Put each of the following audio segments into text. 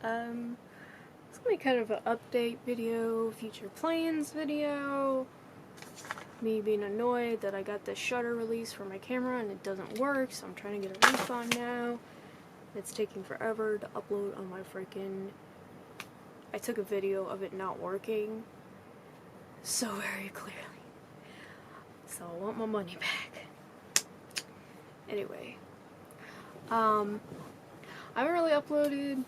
It's gonna be kind of an update video, future plans video, me being annoyed that I got this shutter release for my camera and it doesn't work, so I'm trying to get a refund now. It's taking forever to upload on my freaking... I took a video of it not working so very clearly. So I want my money back. Anyway. I haven't really uploaded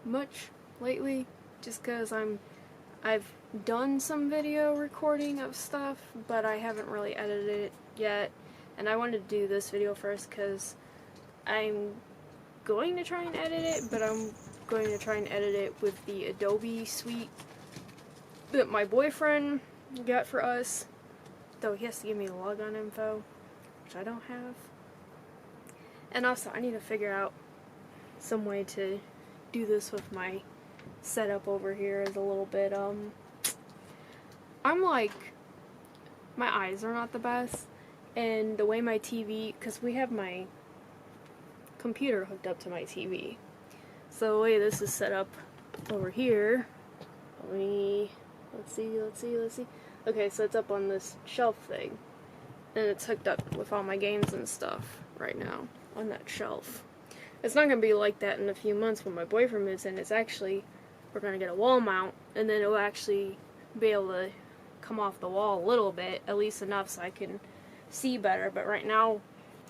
much lately, just because I've done some video recording of stuff, but I haven't really edited it yet, and I wanted to do this video first because I'm going to try and edit it, but I'm going to try and edit it with the Adobe suite that my boyfriend got for us, though he has to give me the logon info, which I don't have. And also, I need to figure out some way to do this with my setup over here is a little bit, I'm like, my eyes are not the best, and the way my TV, because we have my computer hooked up to my TV, so the way this is set up over here, let's see, okay, so it's up on this shelf thing, and it's hooked up with all my games and stuff right now on that shelf. It's not going to be like that in a few months when my boyfriend moves in. It's actually, we're going to get a wall mount, and then it'll actually be able to come off the wall a little bit, at least enough so I can see better. But right now,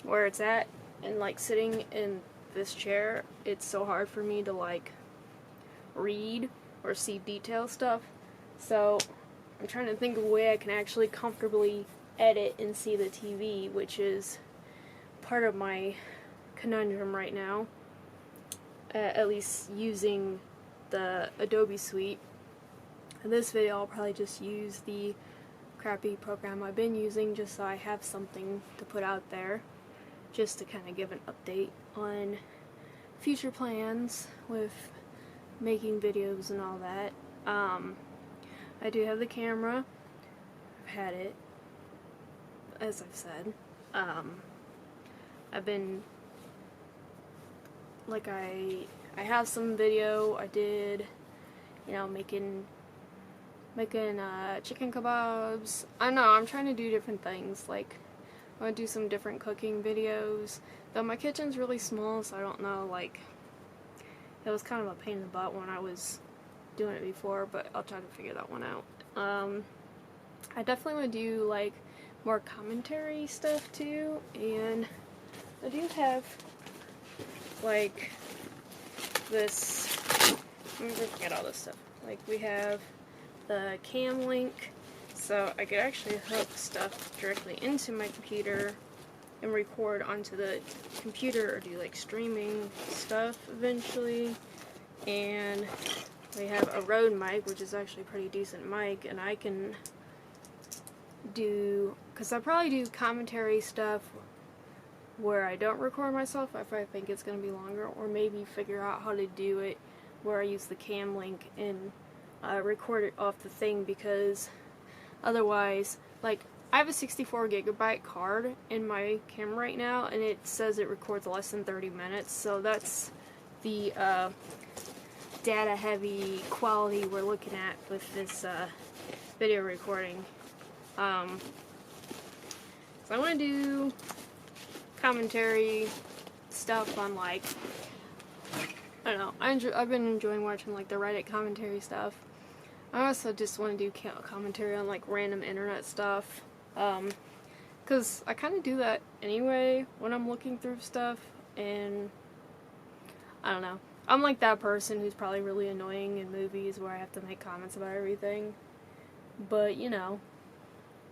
where it's at, and like sitting in this chair, it's so hard for me to like read or see detail stuff. So I'm trying to think of a way I can actually comfortably edit and see the TV, which is part of my conundrum right now, at least using the Adobe suite. In this video I'll probably just use the crappy program I've been using just so I have something to put out there, just to kind of give an update on future plans with making videos and all that. I do have the camera. I've had it, as I've said. I've been, like, I have some video I did, you know, making chicken kebabs. I know, I'm trying to do different things, like, I want to do some different cooking videos, though my kitchen's really small, so I don't know, like, it was kind of a pain in the butt when I was doing it before, but I'll try to figure that one out. I definitely want to do, like, more commentary stuff, too, and I do have, like, this, let me just get all this stuff. Like, we have the cam link, so I could actually hook stuff directly into my computer and record onto the computer or do, like, streaming stuff eventually. And we have a Rode mic, which is actually a pretty decent mic, and I can do, because I probably do commentary stuff where I don't record myself if I think it's going to be longer, or maybe figure out how to do it where I use the cam link and record it off the thing, because otherwise, like, I have a 64 gigabyte card in my camera right now, and it says it records less than 30 minutes, so that's the data heavy quality we're looking at with this video recording. So I want to do commentary stuff on, like, I don't know, I've been enjoying watching, like, the Reddit commentary stuff. I also just want to do commentary on, like, random internet stuff, because I kind of do that anyway when I'm looking through stuff, and I don't know, I'm like that person who's probably really annoying in movies where I have to make comments about everything, but, you know,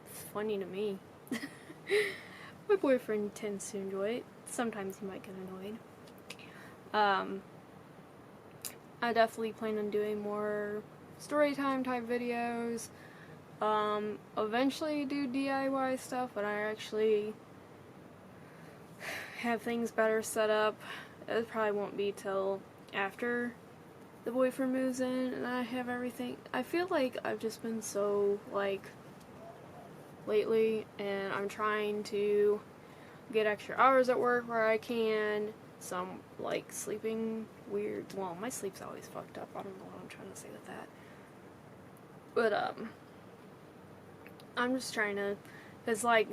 it's funny to me. My boyfriend tends to enjoy it. Sometimes he might get annoyed. I definitely plan on doing more story time type videos. Eventually do DIY stuff, but I actually have things better set up. It probably won't be till after the boyfriend moves in and I have everything. I feel like I've just been so, like, lately, and I'm trying to get extra hours at work where I can, So I'm, like, sleeping weird. Well, my sleep's always fucked up. I don't know what I'm trying to say with that. But, I'm just trying to, because, like,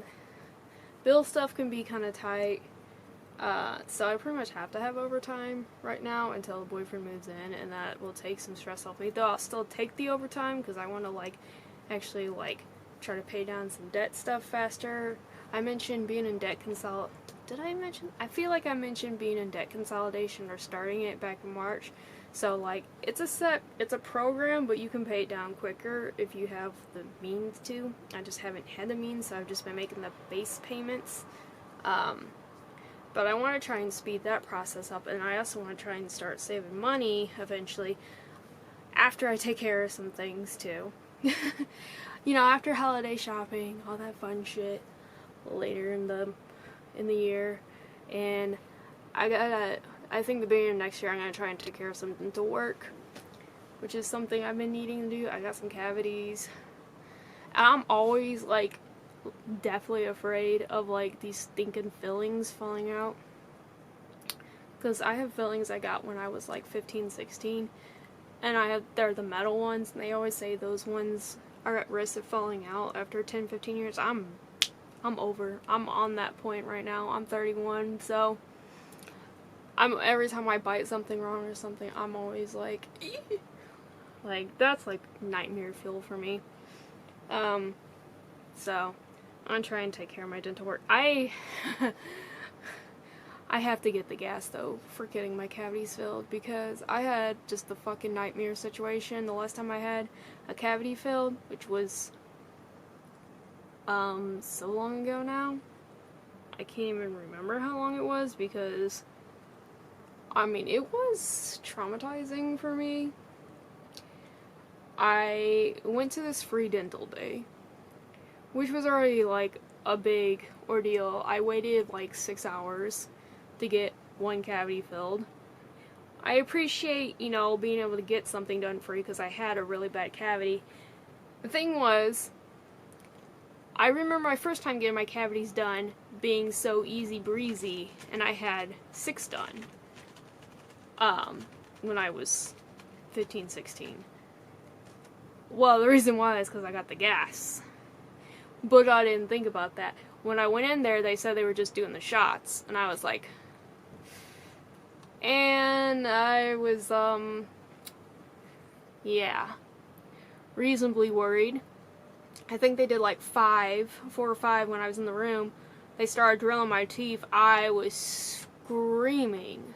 bill stuff can be kind of tight. So I pretty much have to have overtime right now until the boyfriend moves in, and that will take some stress off me. Though I'll still take the overtime because I want to, like, actually, like, try to pay down some debt stuff faster. I mentioned being in debt Did I mention? I feel like I mentioned being in debt consolidation or starting it back in March. So, like, it's a program, but you can pay it down quicker if you have the means to. I just haven't had the means, so I've just been making the base payments. But I want to try and speed that process up, and I also want to try and start saving money eventually after I take care of some things too. You know, after holiday shopping, all that fun shit later in the year. And I think the beginning of next year I'm going to try and take care of some dental work, which is something I've been needing to do. I got some cavities. And I'm always, like, definitely afraid of, like, these stinking fillings falling out. Because I have fillings I got when I was, like, 15, 16. And they're the metal ones, and they always say those ones are at risk of falling out after 10, 15 years. I'm on that point right now. I'm 31, so every time I bite something wrong or something, I'm always like, eeh. Like, that's like nightmare fuel for me. So I'm trying to take care of my dental work. I have to get the gas though for getting my cavities filled, because I had just the fucking nightmare situation the last time I had a cavity filled, which was so long ago now. I can't even remember how long it was, because I mean, it was traumatizing for me. I went to this free dental day, which was already like a big ordeal. I waited like 6 hours to get one cavity filled. I appreciate, you know, being able to get something done free because I had a really bad cavity. The thing was, I remember my first time getting my cavities done being so easy breezy, and I had 6 done when I was 15, 16. Well, the reason why is because I got the gas. But I didn't think about that. When I went in there, they said they were just doing the shots, and I was like... And I was, yeah, reasonably worried. I think they did like 4 or 5 when I was in the room. They started drilling my teeth. I was screaming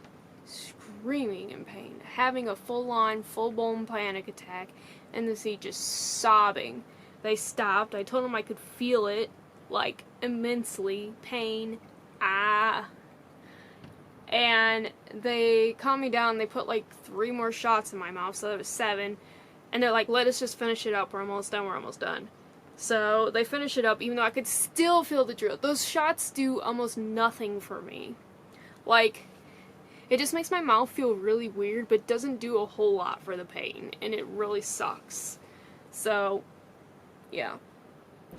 in pain, having a full-on, full-blown panic attack in the seat, just sobbing. They stopped. I told them I could feel it, like, immensely. Pain. And they calmed me down. They put like 3 more shots in my mouth, so that was 7. And they're like, let us just finish it up. We're almost done. So they finished it up, even though I could still feel the drill. Those shots do almost nothing for me. Like, it just makes my mouth feel really weird, but doesn't do a whole lot for the pain. And it really sucks. So, yeah.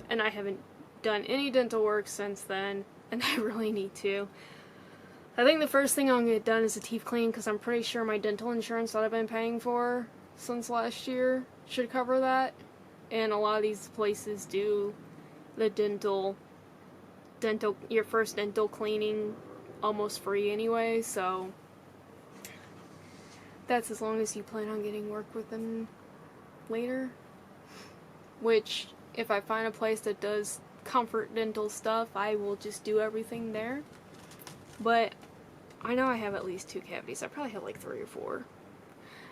And I haven't done any dental work since then, and I really need to. I think the first thing I'm going to get done is a teeth clean, because I'm pretty sure my dental insurance that I've been paying for since last year should cover that. And a lot of these places do the your first dental cleaning almost free anyway, so that's as long as you plan on getting work with them later. Which, if I find a place that does comfort dental stuff, I will just do everything there. But I know I have at least 2 cavities. I probably have like 3 or 4.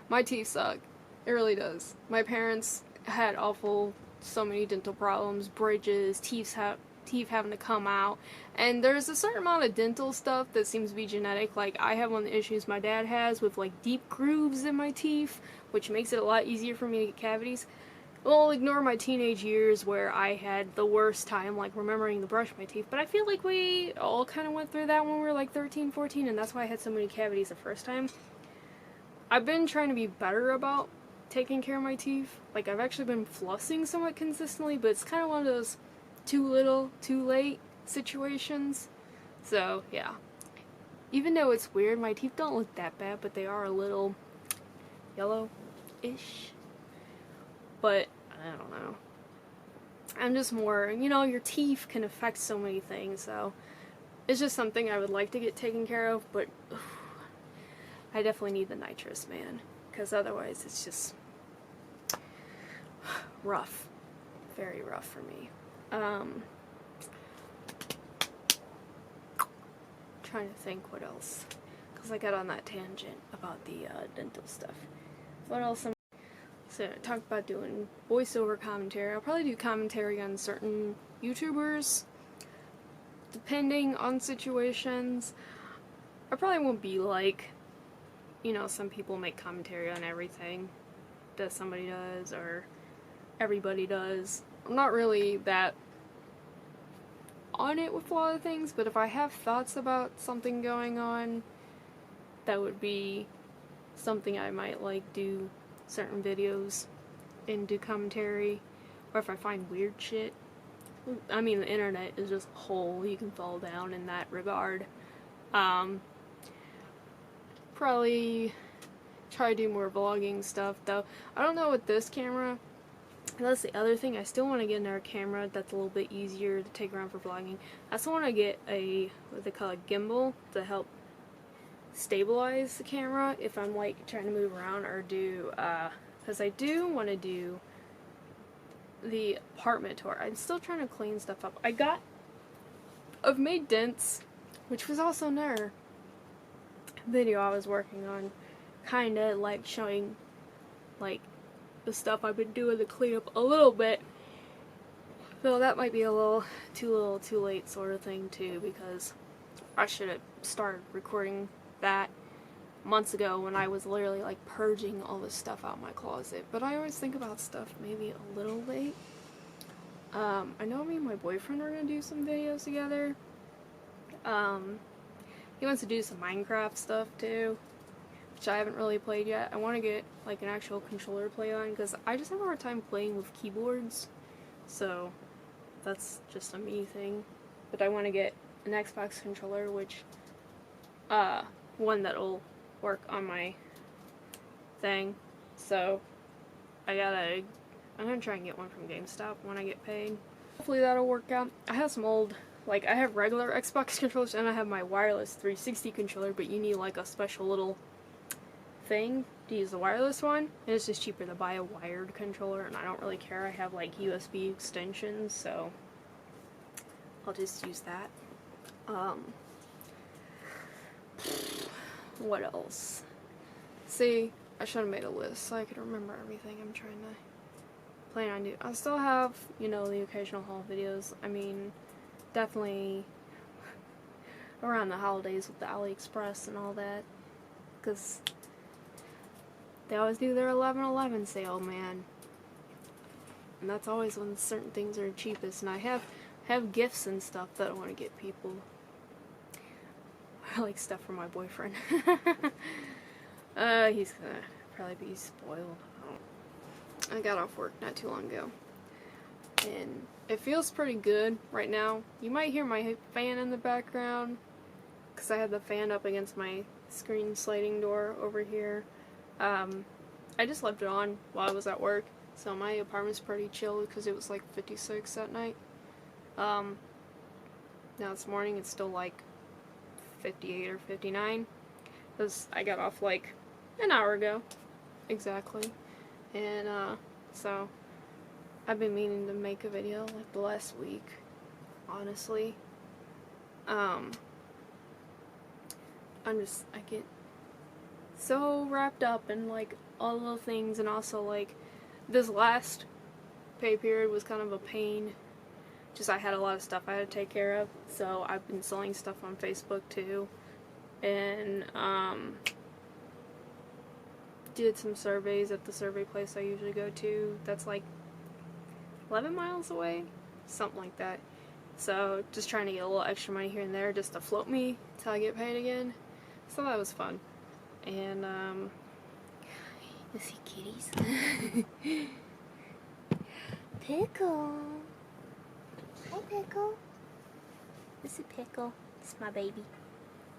My teeth suck. It really does. My parents had so many dental problems, bridges, teeth having to come out. And there's a certain amount of dental stuff that seems to be genetic. Like, I have one of the issues my dad has with like deep grooves in my teeth, which makes it a lot easier for me to get cavities. Well, ignore my teenage years where I had the worst time, like, remembering to brush my teeth. But I feel like we all kind of went through that when we were, like, 13, 14, and that's why I had so many cavities the first time. I've been trying to be better about taking care of my teeth. Like, I've actually been flossing somewhat consistently, but it's kind of one of those too little, too late situations. So, yeah. even though it's weird, my teeth don't look that bad, but they are a little yellow-ish. But, I don't know. I'm just more, you know, your teeth can affect so many things, so it's just something I would like to get taken care of, but I definitely need the nitrous, man, because otherwise it's just rough. Very rough for me. Trying to think what else, because I got on that tangent about the dental stuff. What else? So I talked about doing voiceover commentary. I'll probably do commentary on certain YouTubers, depending on situations. I probably won't be like, you know, some people make commentary on everything that somebody does or everybody does. I'm not really that on it with a lot of things, but if I have thoughts about something going on, that would be something I might like do certain videos and do commentary. Or if I find weird shit. I mean, the internet is just a hole you can fall down in that regard. Probably try to do more vlogging stuff, though. I don't know with this camera. That's the other thing. I still want to get another camera that's a little bit easier to take around for vlogging. I still want to get a, what they call a gimbal, to help stabilize the camera if I'm like trying to move around or do, because I do want to do the apartment tour. I'm still trying to clean stuff up. I've made dents, which was also another video I was working on, kinda like showing like the stuff I've been doing to clean up a little bit. Though that might be a little too late sort of thing too, because I should have started recording that months ago when I was literally like purging all this stuff out of my closet. But I always think about stuff maybe a little late. I know me and my boyfriend are gonna do some videos together. He wants to do some Minecraft stuff too, which I haven't really played yet. I want to get like an actual controller to play on, because I just have a hard time playing with keyboards. So that's just a me thing. But I want to get an Xbox controller, which one that'll work on my thing. So I'm gonna try and get one from GameStop when I get paid. Hopefully that'll work out. I have some old, like, I have regular Xbox controllers and I have my wireless 360 controller, but you need like a special little thing to use the wireless one, and it's just cheaper to buy a wired controller, and I don't really care. I have like USB extensions, so I'll just use that. What else? See, I should have made a list so I could remember everything I'm trying to plan on doing. I still have, you know, the occasional haul videos. I mean, definitely around the holidays with the AliExpress and all that, because they always do their 11/11 sale, man. And that's always when certain things are cheapest. And I have gifts and stuff that I want to get people. I like stuff for my boyfriend. He's gonna probably be spoiled. I got off work not too long ago, and it feels pretty good right now. You might hear my fan in the background, because I had the fan up against my screen sliding door over here. I just left it on while I was at work, so my apartment's pretty chill because it was like 56 that night. Now this morning it's still like 58 or 59, because I got off like an hour ago, exactly. And so I've been meaning to make a video like the last week, honestly. I get so wrapped up in like all the things, and also like this last pay period was kind of a pain. Just I had a lot of stuff I had to take care of, so I've been selling stuff on Facebook too, and did some surveys at the survey place I usually go to. That's like 11 miles away, something like that. So just trying to get a little extra money here and there just to float me till I get paid again. So that was fun. And you see kitties. Pickle. Hi, Pickle. This is Pickle. It's my baby.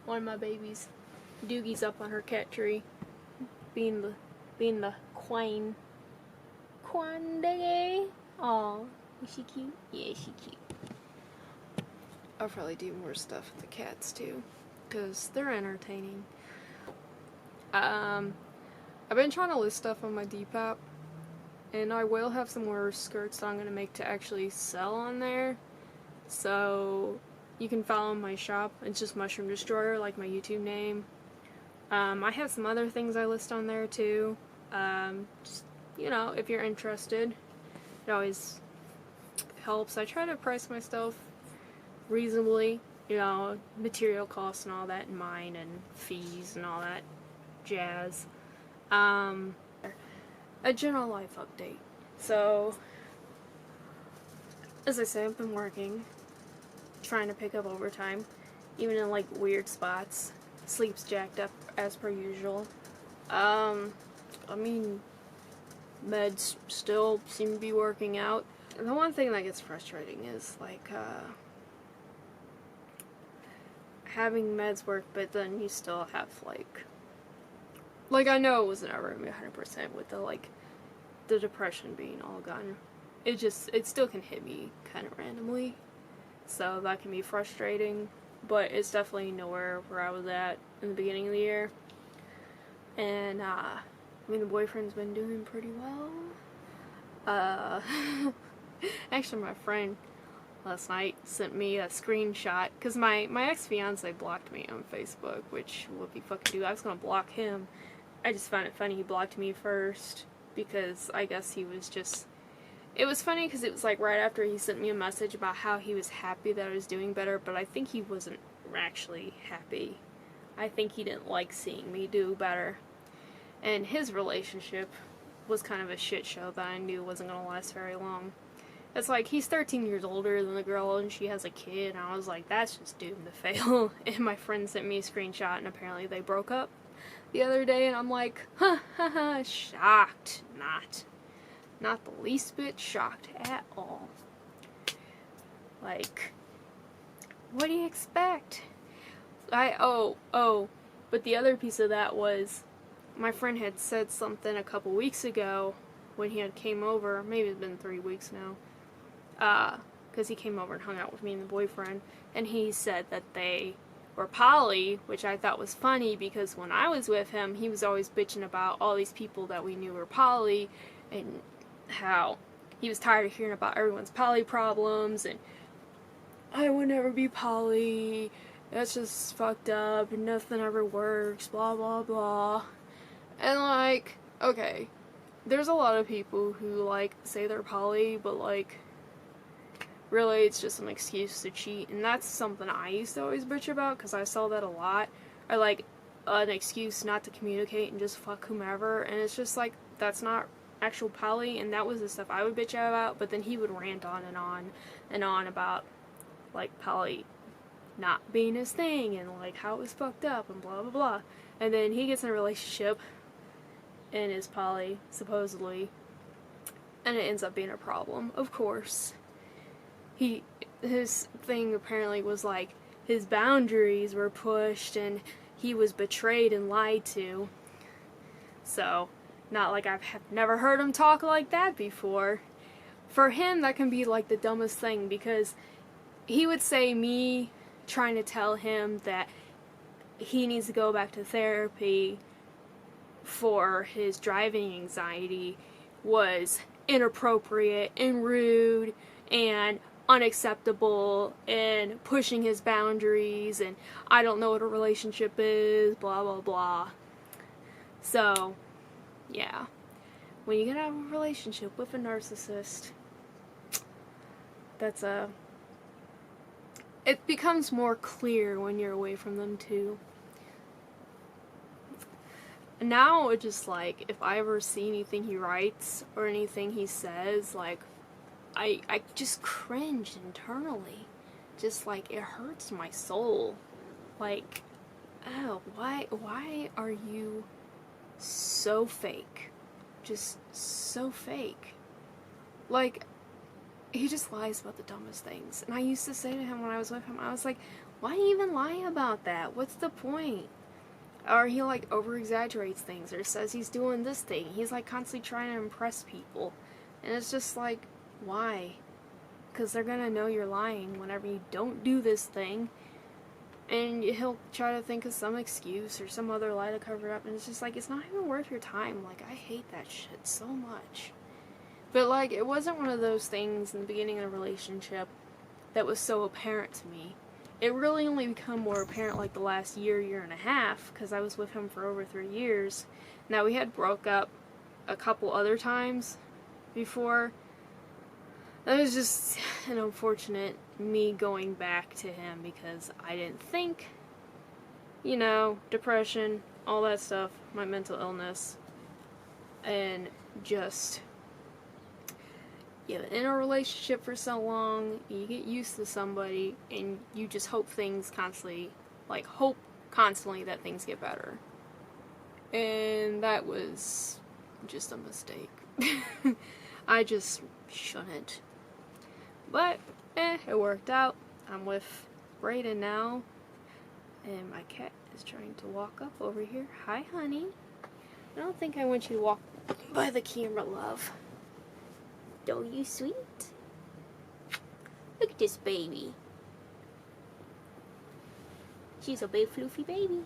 One of my babies. Doogie's up on her cat tree. Being the queen. Quandege. Aw, is she cute? Yeah, she cute. I'll probably do more stuff with the cats too, because they're entertaining. I've been trying to list stuff on my depop, and I will have some more skirts that I'm going to make to actually sell on there. So you can follow my shop. It's just Mushroom Destroyer, like my YouTube name. I have some other things I list on there too. Just, you know, if you're interested, it always helps. I try to price my stuff reasonably, you know, material costs and all that in mind, and fees and all that jazz. A general life update. So, as I say, I've been working, trying to pick up overtime, even in like weird spots. Sleep's jacked up as per usual. I mean, meds still seem to be working out. The one thing that gets frustrating is like having meds work, but then you still have like I know it was never gonna be 100% with the depression being all gone. It still can hit me kind of randomly, so that can be frustrating, but it's definitely nowhere where I was at in the beginning of the year. And I mean, the boyfriend's been doing pretty well. Actually, my friend last night sent me a screenshot, because my ex-fiance blocked me on Facebook, which what he fucking do. I was gonna block him. I just found it funny he blocked me first, because I guess he was just... It was funny because it was like right after he sent me a message about how he was happy that I was doing better, but I think he wasn't actually happy. I think he didn't like seeing me do better. And his relationship was kind of a shit show that I knew wasn't gonna last very long. It's like, he's 13 years older than the girl, and she has a kid, and I was like, that's just doomed to fail. And my friend sent me a screenshot, and apparently they broke up the other day, and I'm like, shocked. Not the least bit shocked at all. Like, what do you expect? But the other piece of that was, my friend had said something a couple weeks ago when he had came over, maybe it's been 3 weeks now, because he came over and hung out with me and the boyfriend, and he said that they were poly, which I thought was funny, because when I was with him, he was always bitching about all these people that we knew were poly, and how he was tired of hearing about everyone's poly problems, and I would never be poly, that's just fucked up, and nothing ever works, blah blah blah. And like, okay, there's a lot of people who like say they're poly, but like, really it's just an excuse to cheat, and that's something I used to always bitch about, because I saw that a lot, or like an excuse not to communicate and just fuck whomever, and it's just like, that's not actual poly, and that was the stuff I would bitch out about. But then he would rant on and on and on about like poly not being his thing, and like how it was fucked up and blah blah blah. And then he gets in a relationship and is poly, supposedly, and it ends up being a problem, of course. His thing apparently was like his boundaries were pushed and he was betrayed and lied to. So, not like I've never heard him talk like that before. For him, that can be like the dumbest thing, because he would say me trying to tell him that he needs to go back to therapy for his driving anxiety was inappropriate and rude and unacceptable and pushing his boundaries, and I don't know what a relationship is, blah blah blah. So, yeah, when you get out of a relationship with a narcissist, it becomes more clear when you're away from them too. Now it's just like, if I ever see anything he writes or anything he says, like, I just cringe internally. Just like, it hurts my soul. Like, oh, why are you so fake? Just so fake. Like, he just lies about the dumbest things. And I used to say to him when I was with him, I was like, why even lie about that? What's the point? Or he like over exaggerates things or says he's doing this thing. He's like constantly trying to impress people. And it's just like, why? Because they're gonna know you're lying whenever you don't do this thing. And he'll try to think of some excuse or some other lie to cover it up. And it's just like, it's not even worth your time. Like, I hate that shit so much. But like, it wasn't one of those things in the beginning of a relationship that was so apparent to me. It really only become more apparent like the last year and a half, because I was with him for over 3 years. Now, we had broke up a couple other times before. That was just an unfortunate me going back to him because I didn't think, you know, depression, all that stuff, my mental illness, and just, you're in a relationship for so long, you get used to somebody, and you just hope things constantly, like, hope constantly that things get better. And that was just a mistake. I just shouldn't. But, it worked out. I'm with Brayden now, and my cat is trying to walk up over here. Hi, honey. I don't think I want you to walk by the camera, love. Oh, you sweet. Look at this baby. She's a big floofy baby.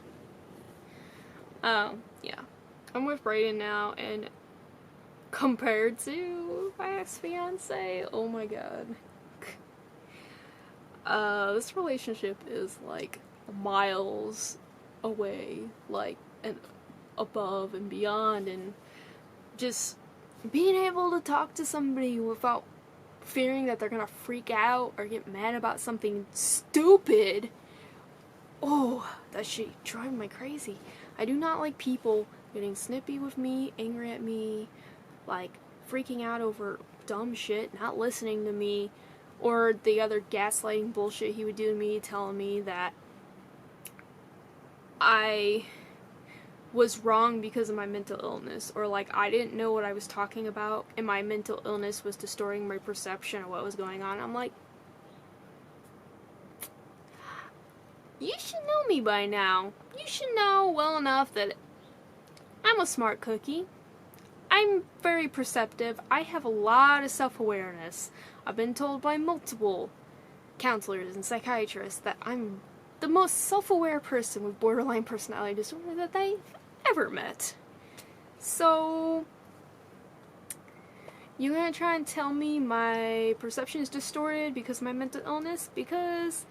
Yeah. I'm with Brayden now, and compared to my ex-fiance, oh my god. This relationship is like miles away, like, and above and beyond, and just being able to talk to somebody without fearing that they're gonna freak out or get mad about something stupid. Oh, that shit driving me crazy. I do not like people getting snippy with me, angry at me, like freaking out over dumb shit, not listening to me, or the other gaslighting bullshit he would do to me, telling me that I was wrong because of my mental illness, or like I didn't know what I was talking about and my mental illness was distorting my perception of what was going on. I'm like, you should know me by now. You should know well enough that I'm a smart cookie. I'm very perceptive. I have a lot of self-awareness. I've been told by multiple counselors and psychiatrists that I'm the most self-aware person with borderline personality disorder that they've ever met. So, you gonna try and tell me my perception is distorted because of my mental illness? Because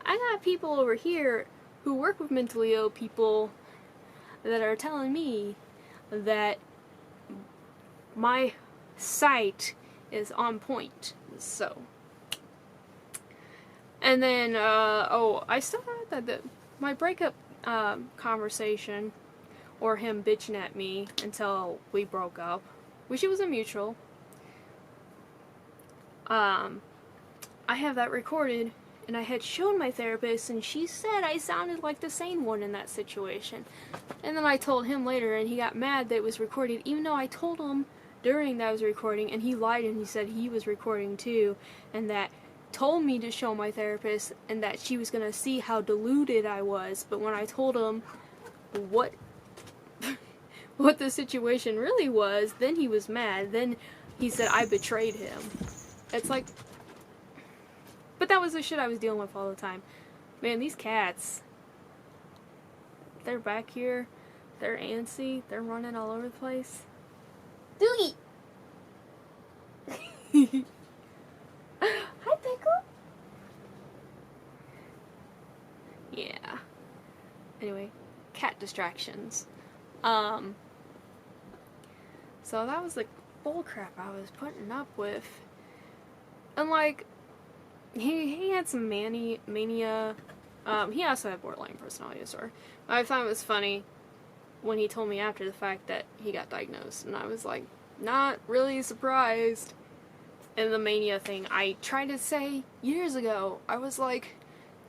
I got people over here who work with mentally ill people that are telling me that my sight is on point. So, and then, I still had my breakup conversation, or him bitching at me until we broke up, which it was a mutual. I have that recorded, and I had shown my therapist, and she said I sounded like the sane one in that situation. And then I told him later, and he got mad that it was recorded, even though I told him during that I was recording, and he lied and he said he was recording too, and that told me to show my therapist, and that she was gonna see how deluded I was. But when I told him what the situation really was, then he was mad. Then he said I betrayed him. It's like, but that was the shit I was dealing with all the time. Man, these cats, they're back here, they're antsy, they're running all over the place. Doogie! Hi, Pickle! Yeah. Anyway, cat distractions. So that was the bullcrap I was putting up with. And like, he had some mania. He also had borderline personality disorder. I thought it was funny when he told me after the fact that he got diagnosed, and I was like, not really surprised. And the mania thing, I tried to say years ago, I was like,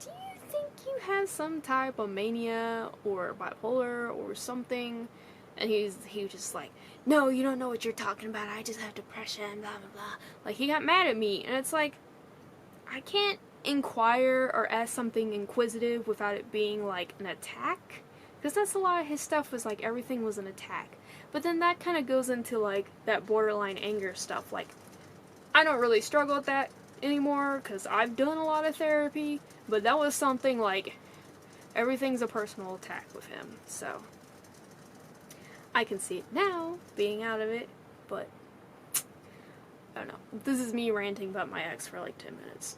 do you think you have some type of mania or bipolar or something? And he was just like, no, you don't know what you're talking about, I just have depression, blah blah blah. Like, he got mad at me, and it's like, I can't inquire or ask something inquisitive without it being like an attack. Because that's a lot of his stuff, was like everything was an attack. But then that kind of goes into like that borderline anger stuff. Like, I don't really struggle with that anymore because I've done a lot of therapy, but that was something like everything's a personal attack with him. So I can see it now, being out of it, but I don't know. This is me ranting about my ex for like 10 minutes.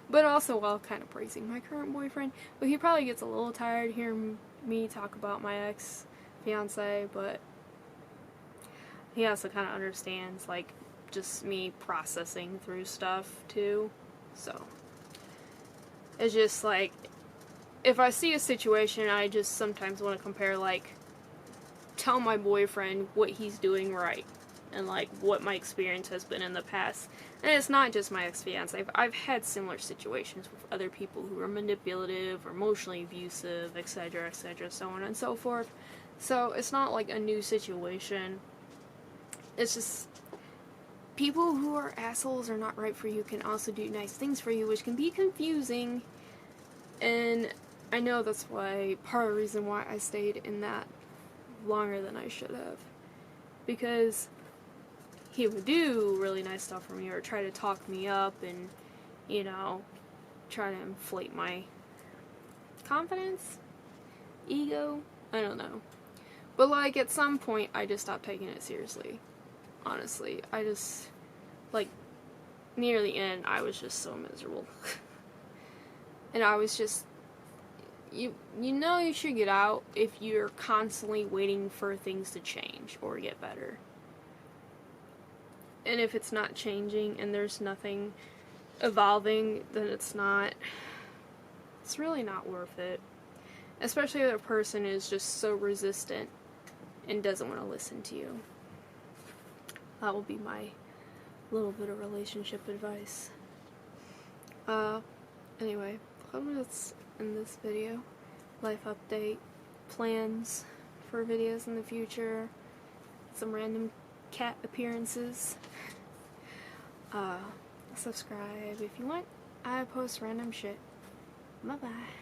But also while kind of praising my current boyfriend. But he probably gets a little tired hearing me talk about my ex-fiance, but he also kind of understands, like, just me processing through stuff, too. So, it's just, like, if I see a situation, I just sometimes want to compare, like, tell my boyfriend what he's doing right. And, like, what my experience has been in the past. And it's not just my ex-fiance. I've had similar situations with other people who are manipulative or emotionally abusive, etc., so on and so forth. So, it's not, like, a new situation. It's just, people who are assholes or not right for you can also do nice things for you, which can be confusing. And I know that's why, part of the reason why I stayed in that longer than I should have. Because he would do really nice stuff for me or try to talk me up and, you know, try to inflate my confidence, ego, I don't know. But, like, at some point, I just stopped taking it seriously. Honestly, I just, like, near the end, I was just so miserable. And I was just, you know you should get out if you're constantly waiting for things to change or get better. And if it's not changing and there's nothing evolving, then it's really not worth it. Especially if a person is just so resistant and doesn't want to listen to you. That will be my little bit of relationship advice. Anyway, that's in this video. Life update, plans for videos in the future, some random cat appearances. Subscribe if you want. I post random shit. Bye bye.